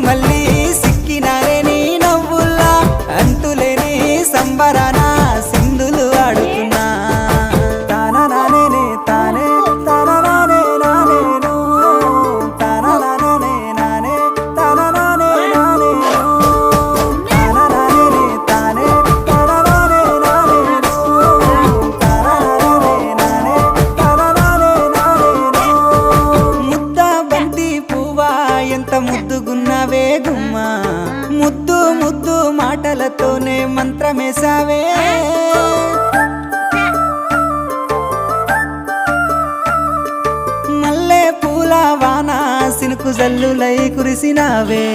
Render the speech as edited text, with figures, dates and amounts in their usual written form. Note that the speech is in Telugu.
మళ్ళీ సిక్కినారే నీ నవ్వుల్లా అంతులేని సంబరాన సింధులు ఆడుతున్నా తాననానే తానే తాననానే నానేను తాననానే నానే తాననానే నానేను తాననానే తానే తాననానే నానేను తాననానే నానే తాననానే నానేను ముద్ద బంతి పువ్వా ఎంత ముద్దుగున్నావే గుమ్మా ముద్దు ముద్దు మాటలతోనే మంత్రమేసావే మల్లె పూల వాన సినుకు జల్లులై కురిసినావే